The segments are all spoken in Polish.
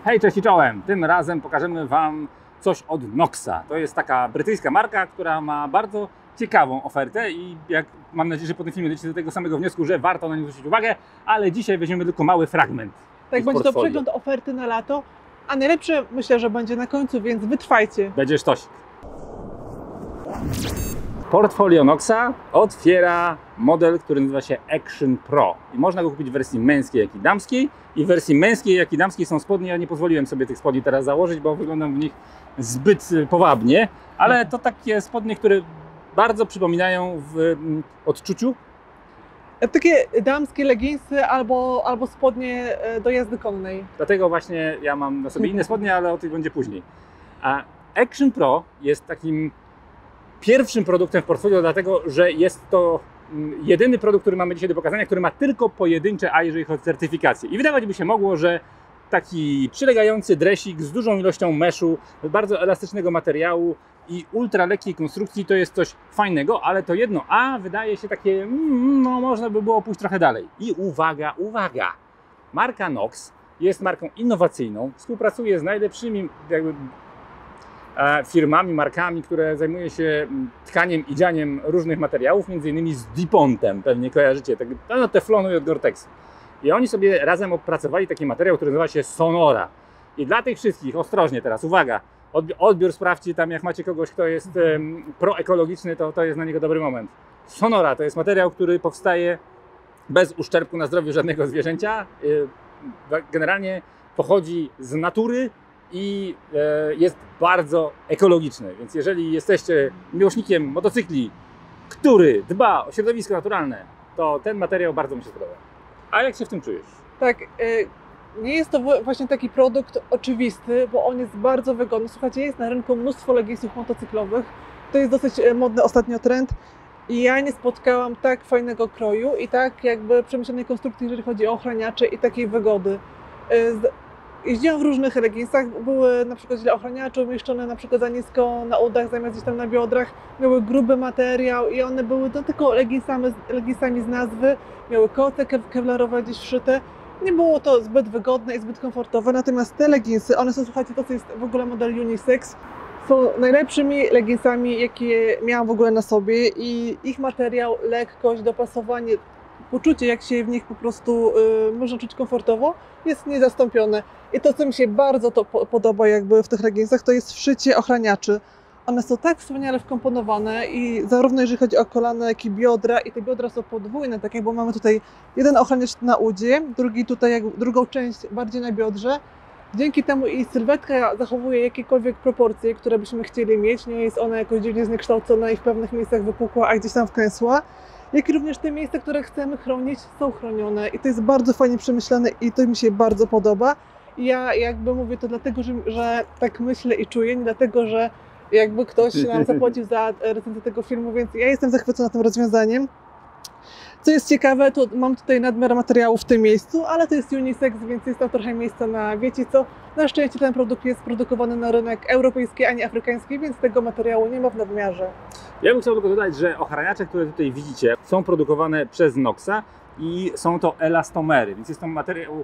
Hej, cześć i czołem! Tym razem pokażemy Wam coś od Knoxa. To jest taka brytyjska marka, która ma bardzo ciekawą ofertę i mam nadzieję, że po tym filmie dojdziecie do tego samego wniosku, że warto na nie zwrócić uwagę, ale dzisiaj weźmiemy tylko mały fragment. Tak, będzie to przegląd oferty na lato, a najlepsze myślę, że będzie na końcu, więc wytrwajcie. Będzie sztosik. Portfolio Knoxa otwiera model, który nazywa się Action Pro i można go kupić w wersji męskiej, jak i damskiej. I w wersji męskiej, jak i damskiej są spodnie. Ja nie pozwoliłem sobie tych spodni teraz założyć, bo wyglądam w nich zbyt powabnie, ale to takie spodnie, które bardzo przypominają w odczuciu. Takie damskie leginsy albo spodnie do jazdy konnej. Dlatego właśnie ja mam na sobie inne spodnie, ale o tych będzie później. A Action Pro jest takim pierwszym produktem w portfolio, dlatego że jest to jedyny produkt, który mamy dzisiaj do pokazania, który ma tylko pojedyncze A, jeżeli chodzi o certyfikację. I wydawać by się mogło, że taki przylegający dresik z dużą ilością meszu, bardzo elastycznego materiału i ultra lekkiej konstrukcji to jest coś fajnego, ale to jedno A wydaje się takie, no można by było pójść trochę dalej. I uwaga, uwaga! Marka Knox jest marką innowacyjną, współpracuje z najlepszymi firmami, markami, które zajmują się tkaniem i dzianiem różnych materiałów, między innymi z DuPontem, pewnie kojarzycie, teflonu i od Gore-Texu. I oni sobie razem opracowali taki materiał, który nazywa się Sonora. I dla tych wszystkich, ostrożnie teraz, uwaga, odbiór sprawdźcie tam, jak macie kogoś, kto jest proekologiczny, to jest na niego dobry moment. Sonora to jest materiał, który powstaje bez uszczerbku na zdrowiu żadnego zwierzęcia. Generalnie pochodzi z natury i jest bardzo ekologiczny, więc jeżeli jesteście miłośnikiem motocykli, który dba o środowisko naturalne, to ten materiał bardzo mi się podoba. A jak się w tym czujesz? Tak, nie jest to właśnie taki produkt oczywisty, bo on jest bardzo wygodny. Słuchajcie, jest na rynku mnóstwo leginsów motocyklowych. To jest dosyć modny ostatnio trend i ja nie spotkałam tak fajnego kroju i tak jakby przemyślanej konstrukcji, jeżeli chodzi o ochraniacze i takiej wygody. Jeździłam w różnych leginsach, były na przykład źle ochraniacze umieszczone na przykład za nisko na udach zamiast gdzieś tam na biodrach, miały gruby materiał i one były no, tylko leginsami z nazwy, miały koce kevlarowe gdzieś wszyte. Nie było to zbyt wygodne i zbyt komfortowe, natomiast te leginsy, one są, słuchajcie, to jest w ogóle model unisex, są najlepszymi leginsami, jakie miałam w ogóle na sobie i ich materiał, lekkość, dopasowanie, poczucie, jak się w nich po prostu można czuć komfortowo, jest niezastąpione. I to, co mi się bardzo podoba jakby w tych leginsach, to jest wszycie ochraniaczy. One są tak wspaniale wkomponowane i zarówno jeżeli chodzi o kolana, jak i biodra, i te biodra są podwójne, tak jakby mamy tutaj jeden ochraniacz na udzie, drugi tutaj drugą część bardziej na biodrze. Dzięki temu i sylwetka zachowuje jakiekolwiek proporcje, które byśmy chcieli mieć, nie jest ona jakoś dziwnie zniekształcona i w pewnych miejscach wypukła, a gdzieś tam wklęsła. Jak i również te miejsca, które chcemy chronić, są chronione i to jest bardzo fajnie przemyślane i to mi się bardzo podoba. Ja jakby mówię to dlatego, że tak myślę i czuję, nie dlatego, że jakby ktoś nam zapłacił za recenzję tego filmu, więc ja jestem zachwycona tym rozwiązaniem. Co jest ciekawe, to mam tutaj nadmiar materiału w tym miejscu, ale to jest unisex, więc jest tam trochę miejsca na, wiecie co, na szczęście ten produkt jest produkowany na rynek europejski, a nie afrykański, więc tego materiału nie ma w nadmiarze. Ja bym chciał tylko dodać, że ochraniacze, które tutaj widzicie, są produkowane przez Knoxa i są to elastomery, więc jest to materiał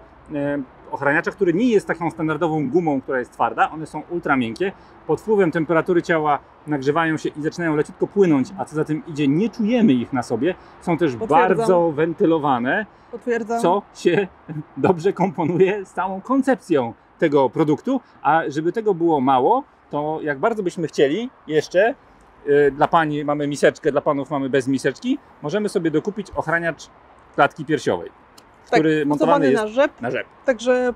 ochraniacza, który nie jest taką standardową gumą, która jest twarda, one są ultra miękkie, pod wpływem temperatury ciała nagrzewają się i zaczynają leciutko płynąć, a co za tym idzie, nie czujemy ich na sobie, są też bardzo wentylowane, co się dobrze komponuje z całą koncepcją tego produktu, a żeby tego było mało, to jak bardzo byśmy chcieli jeszcze, dla pani mamy miseczkę, dla panów mamy bez miseczki, możemy sobie dokupić ochraniacz klatki piersiowej. który montowany jest na rzep. Także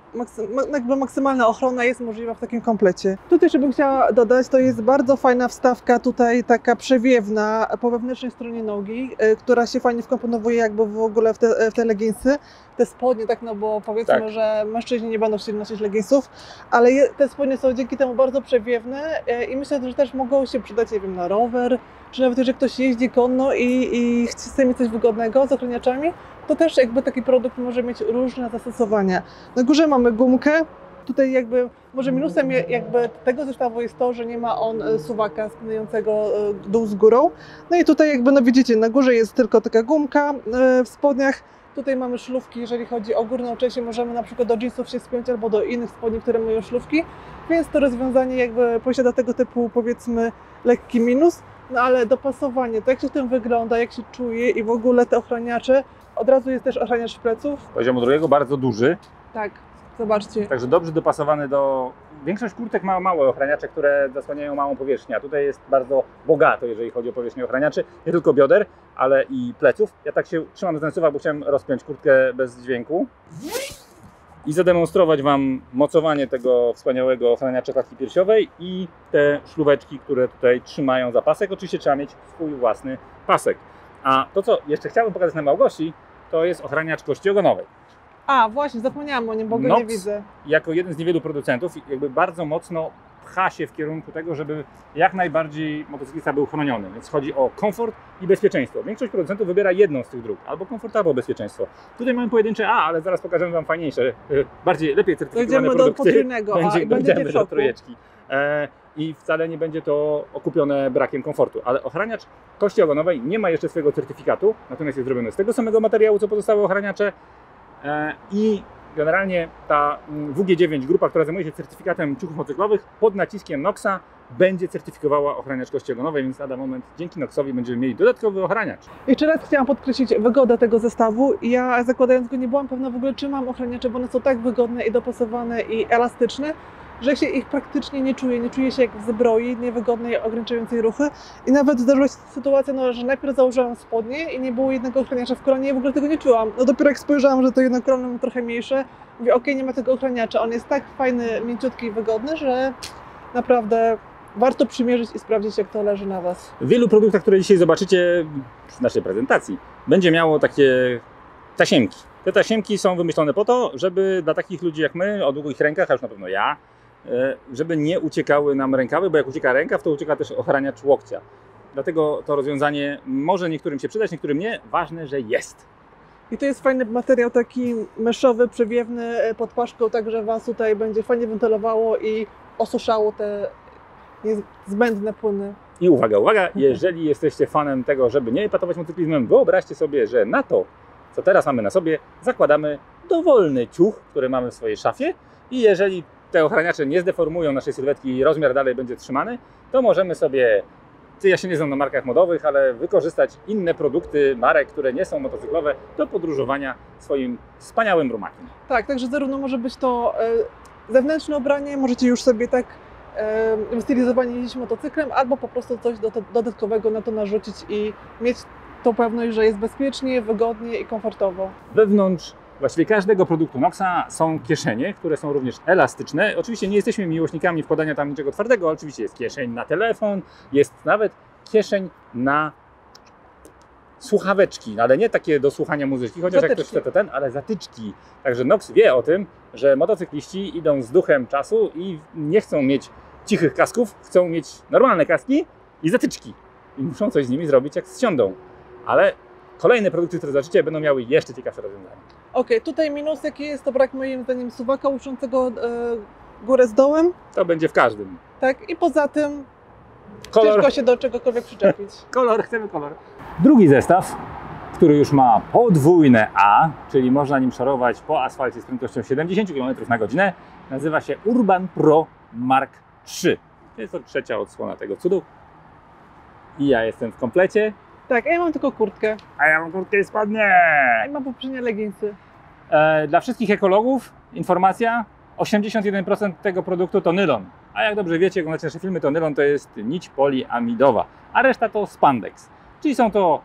jakby maksymalna ochrona jest możliwa w takim komplecie. Tutaj jeszcze bym chciała dodać, to jest bardzo fajna wstawka tutaj, taka przewiewna po wewnętrznej stronie nogi, która się fajnie wkomponowuje jakby w ogóle w te leginsy. Te spodnie, tak, no bo powiedzmy, że mężczyźni nie będą chcieli nosić leginsów, ale te spodnie są dzięki temu bardzo przewiewne i myślę, że też mogą się przydać, nie wiem, na rower, czy nawet jeżeli ktoś jeździ konno i chce mieć coś wygodnego z ochraniaczami, to też jakby taki produkt może mieć różne zastosowania. Na górze mamy gumkę. Tutaj jakby może minusem jakby tego zestawu jest to, że nie ma on suwaka spinającego dół z górą. No i tutaj jakby no widzicie, na górze jest tylko taka gumka w spodniach. Tutaj mamy szlufki, jeżeli chodzi o górną część, możemy na przykład do jeansów się spiąć albo do innych spodni, które mają szlufki, więc to rozwiązanie jakby posiada tego typu, powiedzmy, lekki minus, no ale dopasowanie, to jak się w tym wygląda, jak się czuje i w ogóle te ochraniacze, od razu jest też ochraniacz pleców. Poziomu drugiego bardzo duży. Tak, zobaczcie. Także dobrze dopasowany do... Większość kurtek ma małe ochraniacze, które zasłaniają małą powierzchnię, a tutaj jest bardzo bogato, jeżeli chodzi o powierzchnię ochraniaczy. Nie tylko bioder, ale i pleców. Ja tak się trzymam za ten suwak, bo chciałem rozpiąć kurtkę bez dźwięku i zademonstrować Wam mocowanie tego wspaniałego ochraniacza klatki piersiowej i te szlóweczki, które tutaj trzymają za pasek. Oczywiście trzeba mieć swój własny pasek. A to, co jeszcze chciałbym pokazać na Małgosi, to jest ochraniacz kości ogonowej. A, właśnie, zapomniałam o nim, bo go nie widzę. Jako jeden z niewielu producentów jakby bardzo mocno pcha się w kierunku tego, żeby jak najbardziej motocyklista był chroniony. Więc chodzi o komfort i bezpieczeństwo. Większość producentów wybiera jedną z tych dróg, albo komfort, albo bezpieczeństwo. Tutaj mamy pojedyncze ale zaraz pokażemy Wam fajniejsze, lepiej certyfikowane produkty. Do potrójnego, będziemy do trójeczki. I wcale nie będzie to okupione brakiem komfortu. Ale ochraniacz kości ogonowej nie ma jeszcze swojego certyfikatu, natomiast jest zrobiony z tego samego materiału, co pozostałe ochraniacze. I generalnie ta WG9, grupa, która zajmuje się certyfikatem ciuchów motocyklowych, pod naciskiem Noxa będzie certyfikowała ochraniacz kości ogonowej, więc lada moment dzięki Noxowi będziemy mieli dodatkowy ochraniacz. Jeszcze raz chciałam podkreślić wygodę tego zestawu. Ja zakładając go nie byłam pewna w ogóle, czy mam ochraniacze, bo one są tak wygodne i dopasowane i elastyczne, że się ich praktycznie nie czuję się jak w zbroi, niewygodnej, ograniczającej ruchy. I nawet zdarzyła się sytuacja, no, że najpierw założyłam spodnie i nie było jednego ochraniacza w kolonie i w ogóle tego nie czułam. No dopiero jak spojrzałam, że to jedno kolano mam trochę mniejsze, mówię, okej, nie ma tego ochraniacza. On jest tak fajny, mięciutki i wygodny, że naprawdę warto przymierzyć i sprawdzić, jak to leży na Was. W wielu produktach, które dzisiaj zobaczycie w naszej prezentacji, będzie miało takie tasiemki. Te tasiemki są wymyślone po to, żeby dla takich ludzi jak my, o długich rękach, a już na pewno ja, żeby nie uciekały nam rękawy, bo jak ucieka rękaw, to ucieka też ochraniacz łokcia. Dlatego to rozwiązanie może niektórym się przydać, niektórym nie. Ważne, że jest. I to jest fajny materiał, taki meszowy, przewiewny pod paszką, tak że Was tutaj będzie fajnie wentylowało i osuszało te zbędne płyny. I uwaga, jeżeli jesteście fanem tego, żeby nie epatować motocyklizmem, wyobraźcie sobie, że na to, co teraz mamy na sobie, zakładamy dowolny ciuch, który mamy w swojej szafie i jeżeli te ochraniacze nie zdeformują naszej sylwetki i rozmiar dalej będzie trzymany, to możemy sobie, ja się nie znam na markach modowych, ale wykorzystać inne produkty marek, które nie są motocyklowe, do podróżowania swoim wspaniałym rumakiem. Tak, także zarówno może być to zewnętrzne ubranie, możecie już sobie tak wystylizowanie jeździć motocyklem, albo po prostu coś dodatkowego na to narzucić i mieć tą pewność, że jest bezpiecznie, wygodnie i komfortowo. Wewnątrz właściwie każdego produktu Noxa są kieszenie, które są również elastyczne. Oczywiście nie jesteśmy miłośnikami wkładania tam niczego twardego, ale oczywiście jest kieszeń na telefon, jest nawet kieszeń na słuchaweczki, ale nie takie do słuchania muzyki, chociaż zatyczki. Jak ktoś chce to ale zatyczki. Także Nox wie o tym, że motocykliści idą z duchem czasu i nie chcą mieć cichych kasków, chcą mieć normalne kaski i zatyczki. I muszą coś z nimi zrobić, jak zsiądą. Ale kolejne produkty, które zobaczycie, będą miały jeszcze ciekawsze rozwiązania. Okej, tutaj minus jaki jest, to brak moim zdaniem suwaka łączącego górę z dołem. To będzie w każdym. Tak, i poza tym kolor. Ciężko się do czegokolwiek przyczepić. Chcemy kolor. Drugi zestaw, który już ma podwójne A, czyli można nim szorować po asfalcie z prędkością 70 km/h, nazywa się Urban Pro Mark III. Jest to trzecia odsłona tego cudu. I ja jestem w komplecie. Tak, a ja mam tylko kurtkę. A ja mam kurtkę i spodnie. I mam poprzednie leginsy. Dla wszystkich ekologów informacja, 81% tego produktu to nylon. A jak dobrze wiecie, oglądacie nasze filmy, to nylon to jest nić poliamidowa, a reszta to spandex. Czyli są to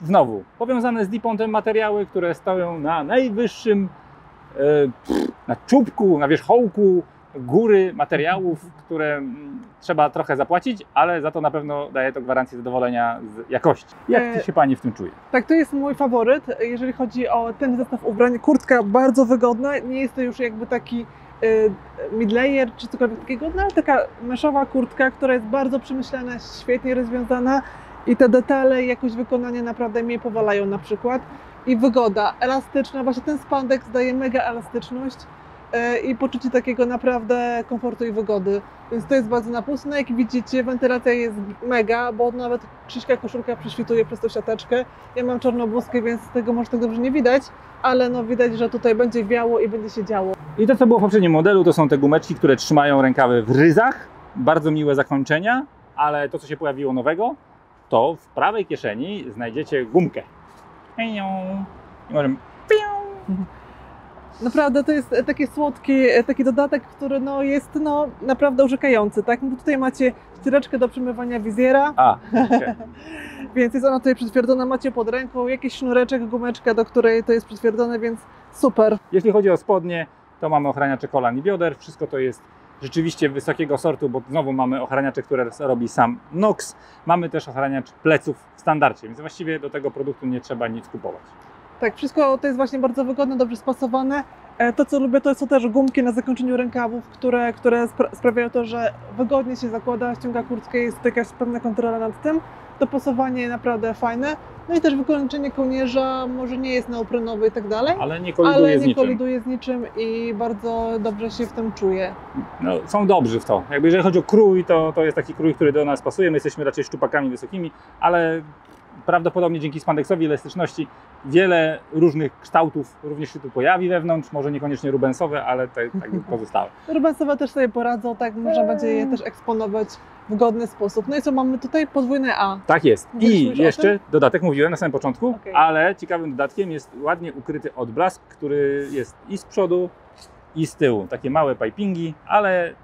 znowu powiązane z Dipontem materiały, które stoją na najwyższym na czubku, na wierzchołku góry materiałów, które trzeba trochę zapłacić, ale za to na pewno daje to gwarancję zadowolenia z jakości. Jak się Pani w tym czuje? Tak, to jest mój faworyt, jeżeli chodzi o ten zestaw ubrań. Kurtka bardzo wygodna, nie jest to już jakby taki mid-layer czy cokolwiek takiego, no ale taka meszowa kurtka, która jest bardzo przemyślana, świetnie rozwiązana i te detale i jakość wykonania naprawdę mnie powalają na przykład. I wygoda, elastyczna, właśnie ten spandex daje mega elastyczność i poczucie takiego naprawdę komfortu i wygody, więc to jest bardzo na plus. No jak widzicie, wentylacja jest mega, bo nawet Krzyśka koszulka prześwituje przez tą siateczkę. Ja mam czarną bluzkę, więc tego może tak dobrze nie widać, ale no widać, że tutaj będzie wiało i będzie się działo. I to, co było w poprzednim modelu, to są te gumeczki, które trzymają rękawy w ryzach, bardzo miłe zakończenia, ale to, co się pojawiło nowego, to w prawej kieszeni znajdziecie gumkę. I możemy... Naprawdę to jest taki słodki, taki dodatek, który no jest no naprawdę urzekający, tak? Bo tutaj macie ściereczkę do przymywania wizjera, Okay. więc jest ona tutaj przytwierdzona, macie pod ręką jakiś sznureczek, gumeczka, do której to jest przytwierdzone, więc super. Jeśli chodzi o spodnie, to mamy ochraniacze kolan i bioder, wszystko to jest rzeczywiście wysokiego sortu, bo znowu mamy ochraniacze, które robi sam Nox, mamy też ochraniacz pleców w standardzie, więc właściwie do tego produktu nie trzeba nic kupować. Tak, wszystko to jest właśnie bardzo wygodne, dobrze spasowane. To, co lubię, to są też gumki na zakończeniu rękawów, które sprawiają to, że wygodnie się zakłada, ściąga kurtkę, jest jakaś pewna kontrola nad tym. Dopasowanie naprawdę fajne. No i też wykończenie kołnierza może nie jest neoprenowe i tak dalej, ale nie koliduje z niczym i bardzo dobrze się w tym czuję. No, są dobrzy w to. Jakby jeżeli chodzi o krój, to jest taki krój, który do nas pasuje. My jesteśmy raczej szczupakami wysokimi, ale prawdopodobnie dzięki spandexowi, elastyczności wiele różnych kształtów również się tu pojawi wewnątrz, może niekoniecznie rubensowe, ale tak pozostałe. Rubensowe też sobie poradzą, tak można będzie je też eksponować w godny sposób. No i co, mamy tutaj podwójne A. Tak jest. I jeszcze dodatek mówiłem na samym początku, okay, ale ciekawym dodatkiem jest ładnie ukryty odblask, który jest i z przodu, i z tyłu. Takie małe pipingi, ale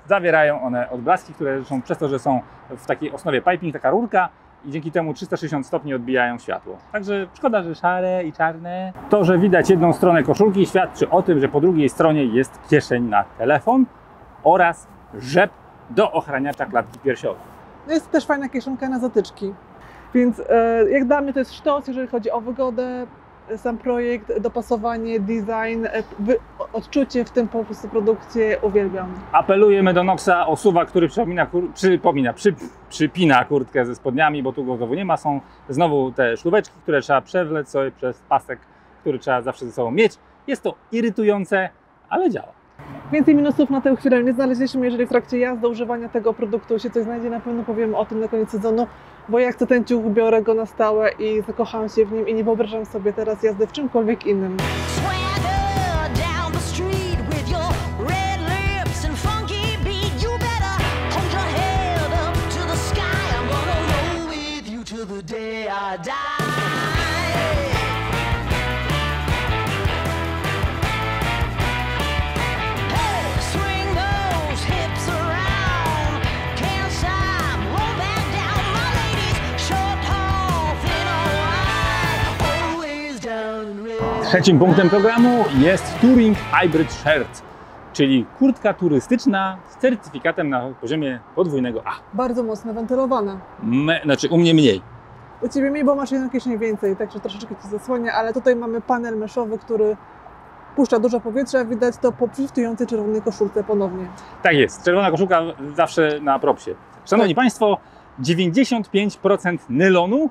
zawierają one odblaski, które są przez to, że są w takiej osnowie piping, taka rurka, i dzięki temu 360 stopni odbijają światło. Także szkoda, że szare i czarne. To, że widać jedną stronę koszulki, świadczy o tym, że po drugiej stronie jest kieszeń na telefon oraz rzep do ochraniacza klatki piersiowej. No jest też fajna kieszonka na zatyczki. Więc jak dla mnie to jest sztos, jeżeli chodzi o wygodę, sam projekt, dopasowanie, design, odczucie w tym po prostu produkcie uwielbiam. Apelujemy do Noxa o suwak, który przypina kurtkę ze spodniami, bo tu go znowu nie ma. Są znowu te szlóweczki, które trzeba przewlec sobie przez pasek, który trzeba zawsze ze sobą mieć. Jest to irytujące, ale działa. Więcej minusów na tę chwilę nie znaleźliśmy. Jeżeli w trakcie jazdy używania tego produktu się coś znajdzie, na pewno powiemy o tym na koniec sezonu, bo ja chcę ten ciuch, biorę go na stałe i zakochałam się w nim i nie wyobrażam sobie teraz jazdy w czymkolwiek innym. Trzecim punktem programu jest Touring Hybrid Shirt, czyli kurtka turystyczna z certyfikatem na poziomie podwójnego A. Bardzo mocno wentylowana. Znaczy u mnie mniej. U Ciebie mniej, bo masz jedną kieszeń więcej, także troszeczkę Ci zasłania, ale tutaj mamy panel meszowy, który puszcza dużo powietrza, widać to po przyftującej czerwonej koszulce ponownie. Tak jest, czerwona koszulka zawsze na propsie. Szanowni Państwo, 95% nylonu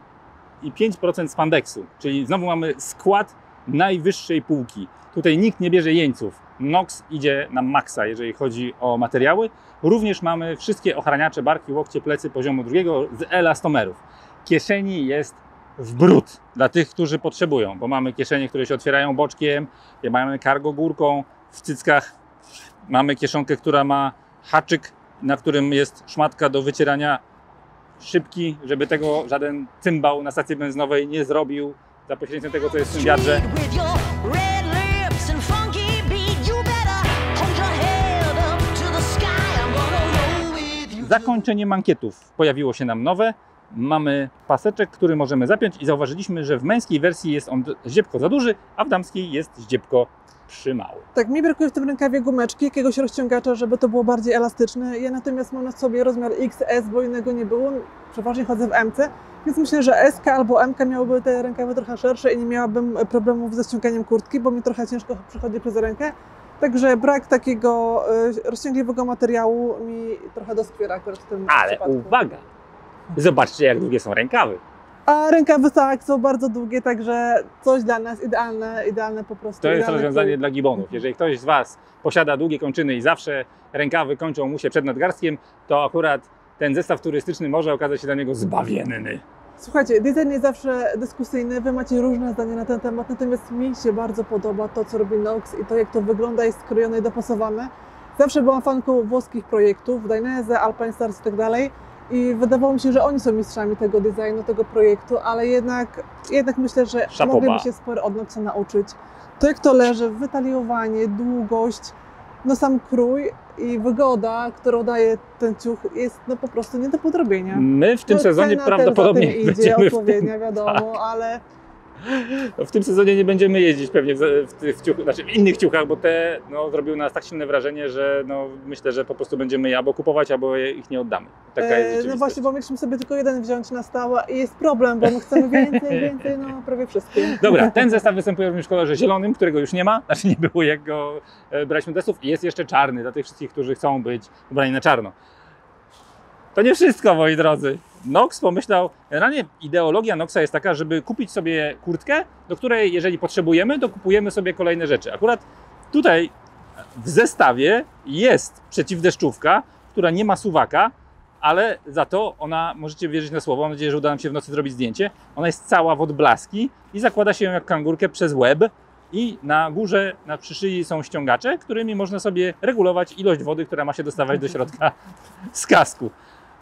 i 5% spandeksu, czyli znowu mamy skład najwyższej półki. Tutaj nikt nie bierze jeńców. Nox idzie na maksa, jeżeli chodzi o materiały. Również mamy wszystkie ochraniacze barki, łokcie, plecy poziomu drugiego z elastomerów. Kieszeni jest w brud dla tych, którzy potrzebują, bo mamy kieszenie, które się otwierają boczkiem, mamy cargo górką, w cyckach mamy kieszonkę, która ma haczyk, na którym jest szmatka do wycierania szybki, żeby tego żaden cymbał na stacji benzynowej nie zrobił za pośrednictwem tego, co jest w tym wiadrze. Zakończenie mankietów pojawiło się nam nowe. mamy paseczek, który możemy zapiąć i zauważyliśmy, że w męskiej wersji jest on zdziepko za duży, a w damskiej jest zdziepko przymały. Tak, mi brakuje w tym rękawie gumeczki, jakiegoś rozciągacza, żeby to było bardziej elastyczne. Ja natomiast mam na sobie rozmiar XS, bo innego nie było. Przeważnie chodzę w MC, więc myślę, że SK albo MK miałyby te rękawy trochę szersze i nie miałabym problemów ze ściąganiem kurtki, bo mi trochę ciężko przychodzi przez rękę. Także brak takiego rozciągliwego materiału mi trochę doskwiera akurat w tym Ale przypadku. uwaga! Zobaczcie, jak długie są rękawy. A rękawy tak, są bardzo długie, także coś dla nas idealne po prostu. To jest idealny rozwiązanie krój. dla gibonów. Jeżeli ktoś z Was posiada długie kończyny i zawsze rękawy kończą mu się przed nadgarstkiem, to akurat ten zestaw turystyczny może okazać się dla niego zbawienny. Słuchajcie, design jest zawsze dyskusyjny, wy macie różne zdania na ten temat, natomiast mi się bardzo podoba to, co robi Nox i to, jak to wygląda, jest skrojone i dopasowane. Zawsze byłam fanką włoskich projektów, Dainese, Alpine Stars i tak dalej. I wydawało mi się, że oni są mistrzami tego designu, tego projektu, ale jednak myślę, że Szapoba. mogliby się sporo od Noxa nauczyć. To, jak to leży, wytaliowanie, długość, no sam krój i wygoda, którą daje ten ciuch, jest no po prostu nie do podrobienia. My w tym No, sezonie cena prawdopodobnie też za tym idzie, będziemy odpowiednia, wiadomo, ale w tym sezonie nie będziemy jeździć pewnie w innych ciuchach, bo te zrobiły na nas tak silne wrażenie, że myślę, że po prostu będziemy je albo kupować, albo ich nie oddamy. Taka jest rzeczywistość. no właśnie, bo mieliśmy sobie tylko jeden wziąć na stałe i jest problem, bo my chcemy więcej, no prawie wszystkie. Dobra, ten zestaw występuje również w kolorze zielonym, którego już nie ma, znaczy nie było jak go braliśmy testów i jest jeszcze czarny dla tych wszystkich, którzy chcą być ubrani na czarno. To nie wszystko, moi drodzy. Nox pomyślał, generalnie ideologia Noxa jest taka, żeby kupić sobie kurtkę, do której jeżeli potrzebujemy, to kupujemy sobie kolejne rzeczy. Akurat tutaj w zestawie jest przeciwdeszczówka, która nie ma suwaka, ale za to ona, możecie wierzyć na słowo, mam nadzieję, że uda nam się w nocy zrobić zdjęcie, ona jest cała w odblaski i zakłada się ją jak kangurkę przez łeb i na górze, przy szyi są ściągacze, którymi można sobie regulować ilość wody, która ma się dostawać do środka z kasku.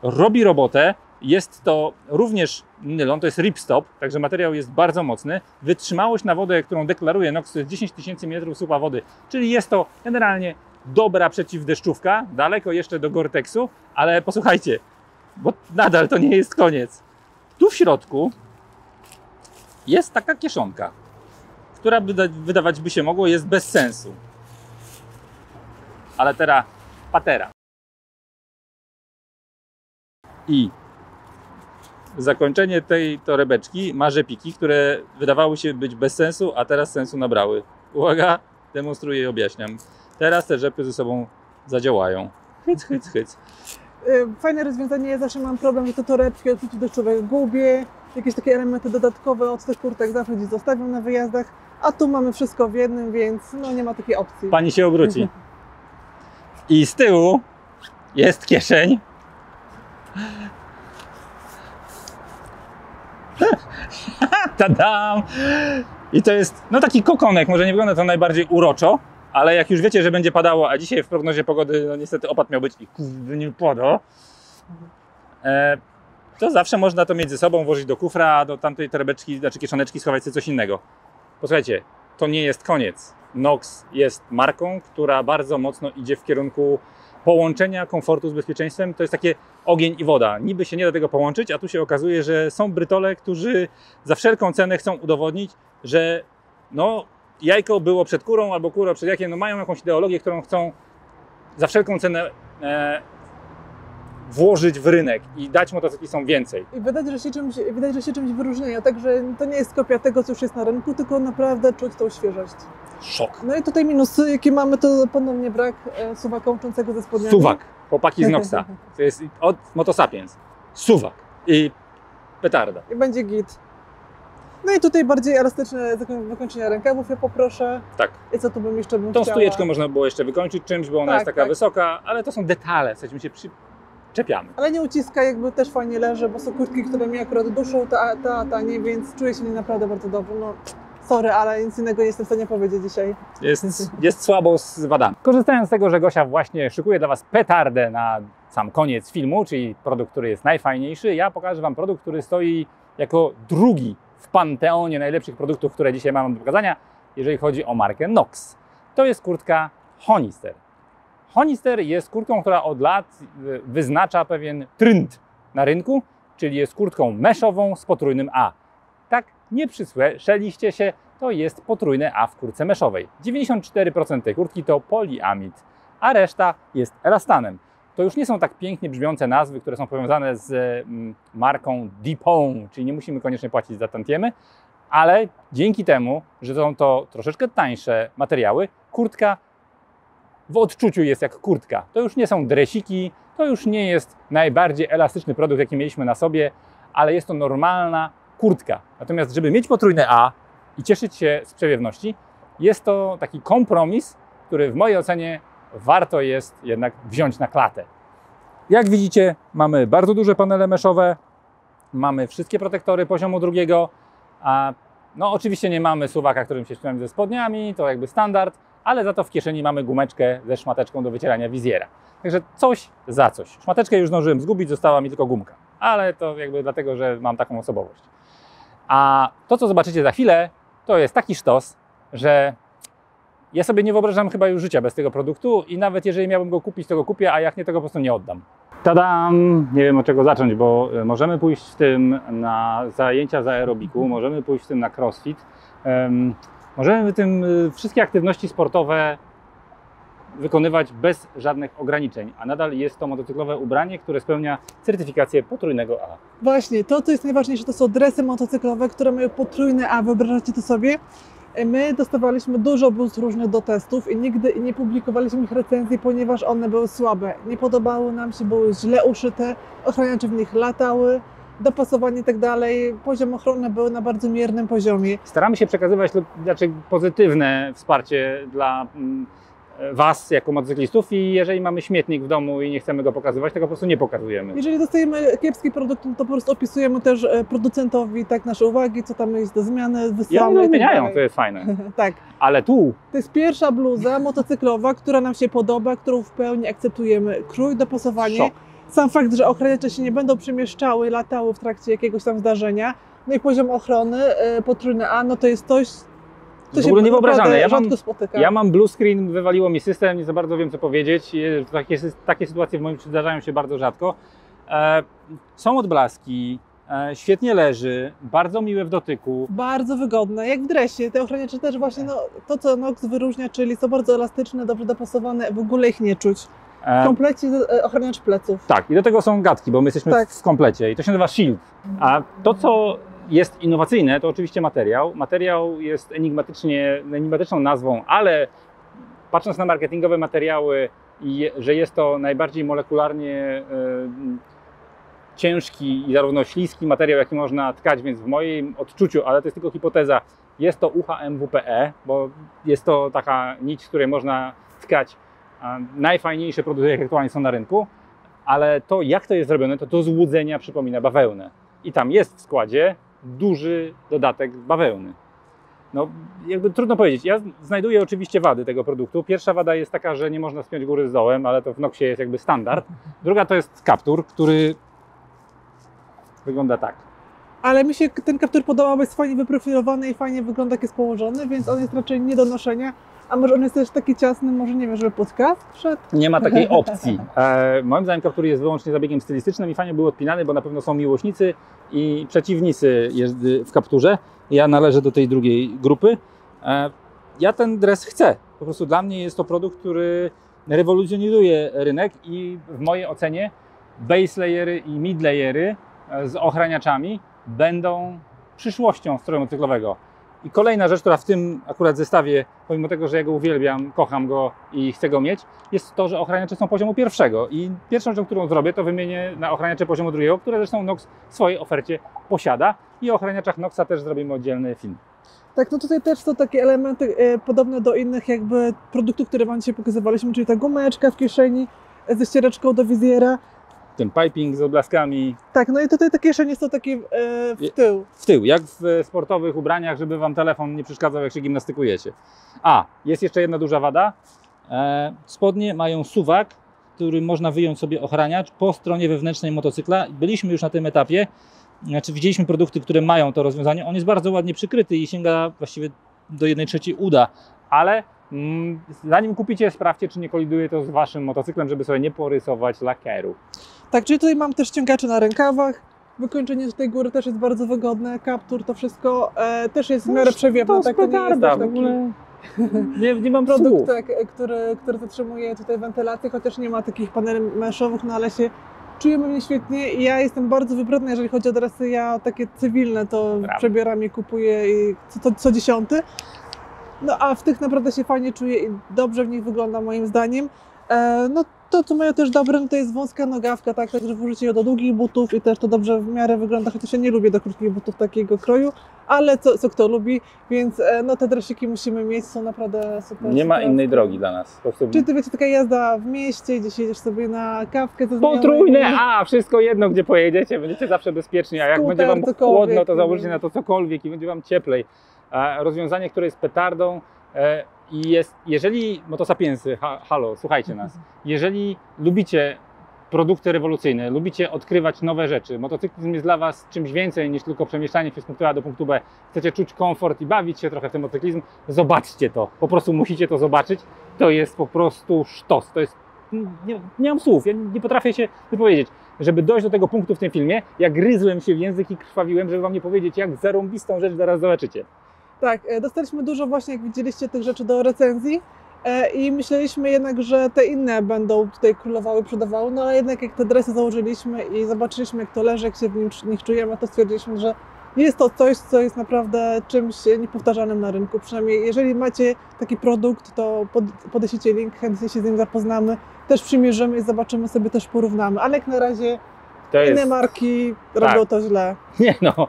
Robi robotę, jest to również nylon, to jest ripstop, także materiał jest bardzo mocny. Wytrzymałość na wodę, którą deklaruje Nox, to jest 10 000 metrów słupa wody, czyli jest to generalnie dobra przeciwdeszczówka, daleko jeszcze do Gore-Texu, ale posłuchajcie, bo nadal to nie jest koniec. Tu w środku jest taka kieszonka, która wydawać by się mogło, jest bez sensu. Ale teraz patera. I zakończenie tej torebeczki ma rzepiki, które wydawały się być bez sensu, a teraz sensu nabrały. Uwaga, demonstruję i objaśniam. Teraz te rzepy ze sobą zadziałają. Hyc, hyc, hyc. Fajne rozwiązanie, ja zawsze mam problem, że te torebki od przeciwdeszczowych gubię, jakieś takie elementy dodatkowe od tych kurtek zawsze gdzieś zostawiam na wyjazdach, a tu mamy wszystko w jednym, więc no nie ma takiej opcji. Pani się obróci. I z tyłu jest kieszeń. Tadam! I to jest taki kokonek, może nie wygląda to najbardziej uroczo, ale jak już wiecie, że będzie padało, a dzisiaj w prognozie pogody niestety opad miał być i kurde nie pada, to zawsze można to mieć ze sobą, włożyć do kufra, a do tamtej torebeczki, znaczy kieszoneczki schować sobie coś innego. Posłuchajcie, to nie jest koniec. Nox jest marką, która bardzo mocno idzie w kierunku połączenia komfortu z bezpieczeństwem. To jest takie ogień i woda. Niby się nie da tego połączyć, a tu się okazuje, że są Brytole, którzy za wszelką cenę chcą udowodnić, że jajko było przed kurą albo kura przed jajkiem, mają jakąś ideologię, którą chcą za wszelką cenę włożyć w rynek i dać motocyklistom więcej. I widać, że się czymś wyróżniają, także to nie jest kopia tego, co już jest na rynku, tylko naprawdę czuć tą świeżość. Szok. No i tutaj minusy, jakie mamy, to ponownie brak suwaka łączącego ze spodniami. Suwak. Chłopaki z Noxa. To jest od Motosapiens. Suwak. I petarda. I będzie git. No i tutaj bardziej elastyczne wykończenia rękawów ja poproszę. Tak. I co tu bym jeszcze Tą chciała? stujeczkę można było jeszcze wykończyć czymś, bo ona jest taka tak. wysoka, ale to są detale, w sensie my się przyczepiamy. Ale nie uciska, jakby też fajnie leży, bo są kurtki, które mi akurat duszą, ta nie, więc czuję się w niej naprawdę bardzo dobrze. No, sorry, ale nic innego nie jestem w stanie powiedzieć dzisiaj. Jest słabo z wadami. Korzystając z tego, że Gosia właśnie szykuje dla Was petardę na sam koniec filmu, czyli produkt, który jest najfajniejszy, ja pokażę Wam produkt, który stoi jako drugi w panteonie najlepszych produktów, które dzisiaj mam do pokazania, jeżeli chodzi o markę Nox. To jest kurtka Honister. Honister jest kurtką, która od lat wyznacza pewien trend na rynku, czyli jest kurtką meszową z potrójnym A. Tak, nie przysłyszeliście się, to jest potrójne A w kurtce meszowej. 94% tej kurtki to poliamid, a reszta jest elastanem. To już nie są tak pięknie brzmiące nazwy, które są powiązane z marką Dupont, czyli nie musimy koniecznie płacić za tantiemy, ale dzięki temu, że są to troszeczkę tańsze materiały, kurtka w odczuciu jest jak kurtka. To już nie są dresiki, to już nie jest najbardziej elastyczny produkt, jaki mieliśmy na sobie, ale jest to normalna kurtka. Natomiast żeby mieć potrójne A i cieszyć się z przewiewności, jest to taki kompromis, który w mojej ocenie warto jest jednak wziąć na klatę. Jak widzicie, mamy bardzo duże panele meszowe, mamy wszystkie protektory poziomu drugiego, a no oczywiście nie mamy suwaka, którym się ściągamy ze spodniami, to jakby standard, ale za to w kieszeni mamy gumeczkę ze szmateczką do wycierania wizjera. Także coś za coś. Szmateczkę już zdążyłem zgubić, została mi tylko gumka, ale to jakby dlatego, że mam taką osobowość. A to, co zobaczycie za chwilę, to jest taki sztos, że ja sobie nie wyobrażam chyba już życia bez tego produktu i nawet jeżeli miałbym go kupić, to go kupię, a jak nie, to go po prostu nie oddam. Tadam! Nie wiem, od czego zacząć, bo możemy pójść w tym na zajęcia z aerobiku, możemy pójść w tym na crossfit, możemy w tym wszystkie aktywności sportowe wykonywać bez żadnych ograniczeń, a nadal jest to motocyklowe ubranie, które spełnia certyfikację potrójnego A. Właśnie, to co jest najważniejsze, to są dresy motocyklowe, które mają potrójne A, wyobrażacie to sobie? My dostawaliśmy dużo bluz różnych do testów i nigdy nie publikowaliśmy ich recenzji, ponieważ one były słabe. Nie podobały nam się, były źle uszyte, ochraniacze w nich latały, dopasowanie i tak dalej. Poziom ochrony był na bardzo miernym poziomie. Staramy się przekazywać pozytywne wsparcie dla Was jako motocyklistów i jeżeli mamy śmietnik w domu i nie chcemy go pokazywać, to go po prostu nie pokazujemy. Jeżeli dostajemy kiepski produkt, to po prostu opisujemy też producentowi tak nasze uwagi, co tam jest do zmiany, wysyłamy. I one zmieniają, to jest fajne. Tak. Ale tu To jest pierwsza bluza motocyklowa, która nam się podoba, którą w pełni akceptujemy. Krój, dopasowanie. szok. Sam fakt, że ochraniacze się nie będą przemieszczały, latały w trakcie jakiegoś tam zdarzenia. No i poziom ochrony potrójny A, no to jest coś, co w ogóle niewyobrażalne. rzadko spotyka. Ja mam blue screen, wywaliło mi system, nie za bardzo wiem co powiedzieć. Takie sytuacje w moim życiu zdarzają się bardzo rzadko. Są odblaski, świetnie leży, bardzo miłe w dotyku. Bardzo wygodne, jak w dresie. Te ochraniacze też właśnie, no, to co Nox wyróżnia, czyli są bardzo elastyczne, dobrze dopasowane, w ogóle ich nie czuć. W komplecie ochraniacz pleców. Tak, i do tego są gadki, bo my jesteśmy Tak. w komplecie i to się nazywa Shield. A to, co jest innowacyjne, to oczywiście materiał. Materiał jest enigmatyczną nazwą, ale patrząc na marketingowe materiały i że jest to najbardziej molekularnie ciężki i zarówno śliski materiał, jaki można tkać, więc w moim odczuciu, ale to jest tylko hipoteza, jest to UHMWPE, bo jest to taka nić, z której można tkać najfajniejsze produkty, jakie aktualnie są na rynku, ale to, jak to jest zrobione, to do złudzenia przypomina bawełnę. I tam jest w składzie duży dodatek bawełny. No, jakby trudno powiedzieć. Ja znajduję oczywiście wady tego produktu. Pierwsza wada jest taka, że nie można spiąć góry z dołem, ale to w Noxie jest jakby standard. Druga to jest kaptur, który wygląda tak. Ale mi się ten kaptur podobał, bo jest fajnie wyprofilowany i fajnie wygląda, jak jest położony, więc on jest raczej nie do noszenia. A może on jest też taki ciasny, może nie wiem, żeby podcast wszedł? Nie ma takiej opcji. Moim zdaniem kaptur jest wyłącznie zabiegiem stylistycznym i fajnie był odpinany, bo na pewno są miłośnicy i przeciwnicy jazdy w kapturze. Ja należę do tej drugiej grupy. Ja ten dres chcę. Po prostu dla mnie jest to produkt, który rewolucjonizuje rynek i w mojej ocenie base layery i mid layery z ochraniaczami będą przyszłością stroju motocyklowego. I kolejna rzecz, która w tym akurat zestawie, pomimo tego, że ja go uwielbiam, kocham go i chcę go mieć, jest to, że ochraniacze są poziomu pierwszego. I pierwszą rzeczą, którą zrobię, to wymienię na ochraniacze poziomu drugiego, które zresztą Nox w swojej ofercie posiada. I o ochraniaczach Noxa też zrobimy oddzielny film. Tak, no tutaj też są takie elementy podobne do innych jakby produktów, które Wam dzisiaj pokazywaliśmy, czyli ta gumeczka w kieszeni ze ściereczką do wizjera. Ten piping z odblaskami. Tak, no i tutaj te kieszenie są takie w tył. W tył, jak w sportowych ubraniach, żeby Wam telefon nie przeszkadzał, jak się gimnastykujecie. A, jest jeszcze jedna duża wada. Spodnie mają suwak, który można wyjąć sobie ochraniacz po stronie wewnętrznej motocykla. Byliśmy już na tym etapie. Znaczy widzieliśmy produkty, które mają to rozwiązanie. On jest bardzo ładnie przykryty i sięga właściwie do 1/3 uda, ale zanim kupicie, sprawdźcie, czy nie koliduje to z Waszym motocyklem, żeby sobie nie porysować lakieru. Tak, czyli tutaj mam też ściągacze na rękawach. wykończenie z tej góry też jest bardzo wygodne, kaptur, to wszystko też jest w miarę przewiewne. To Tak, to nie jest petarda, też w taki ogóle nie mam produkt, słów. tak, który zatrzymuje tutaj wentylację, chociaż nie ma takich paneli meszowych, no ale się czujemy w niej świetnie i ja jestem bardzo wybredna, jeżeli chodzi o dresy, ja takie cywilne to Brawo. przebieram i kupuję i co 10. No a w tych naprawdę się fajnie czuję i dobrze w nich wygląda moim zdaniem. No to, co mają też dobre, no to jest wąska nogawka, tak, także włożycie ją do długich butów i też to dobrze w miarę wygląda, chociaż ja nie lubię do krótkich butów takiego kroju, ale co kto lubi, więc no te dresiki musimy mieć, są naprawdę super. Nie ma super. innej drogi dla nas. Po prostu Czy ty wiecie, taka jazda w mieście, gdzieś jedziesz sobie na kawkę ze znajomymi? potrójne, wszystko jedno, gdzie pojedziecie, będziecie zawsze bezpieczni, a jak Skuter, będzie wam cokolwiek, chłodno, to no. założycie na to cokolwiek i będzie wam cieplej. Rozwiązanie, które jest petardą i jest, jeżeli motosapiensy, halo, słuchajcie nas, jeżeli lubicie produkty rewolucyjne, lubicie odkrywać nowe rzeczy, motocyklizm jest dla was czymś więcej niż tylko przemieszczanie się z punktu A do punktu B, chcecie czuć komfort i bawić się trochę w ten motocyklizm, zobaczcie to, po prostu musicie to zobaczyć, to jest po prostu sztos, to jest, nie mam słów, ja nie potrafię się wypowiedzieć. Żeby dojść do tego punktu w tym filmie, ja gryzłem się w język i krwawiłem, żeby wam nie powiedzieć, jak zarąbistą rzecz zaraz zobaczycie. Tak, dostaliśmy dużo właśnie, jak widzieliście, tych rzeczy do recenzji i myśleliśmy jednak, że te inne będą tutaj królowały, sprzedawały, no ale jednak jak te dresy założyliśmy i zobaczyliśmy, jak to leży, jak się w nich czujemy, to stwierdziliśmy, że jest to coś, co jest naprawdę czymś niepowtarzalnym na rynku. Przynajmniej jeżeli macie taki produkt, to podeślijcie link, chętnie się z nim zapoznamy, też przymierzymy i zobaczymy sobie, też porównamy, ale jak na razie inne marki robią to źle. Nie no,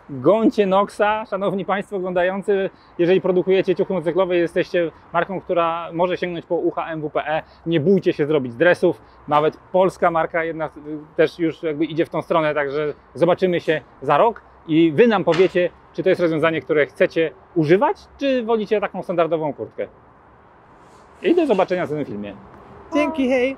gońcie Noxa, szanowni Państwo oglądający, jeżeli produkujecie ciuchy motocyklowe, jesteście marką, która może sięgnąć po ucha MWPE, nie bójcie się zrobić dresów, nawet polska marka jedna też już jakby idzie w tą stronę, także zobaczymy się za rok i Wy nam powiecie, czy to jest rozwiązanie, które chcecie używać, czy wolicie taką standardową kurtkę. I do zobaczenia w tym filmie. Dzięki, hej!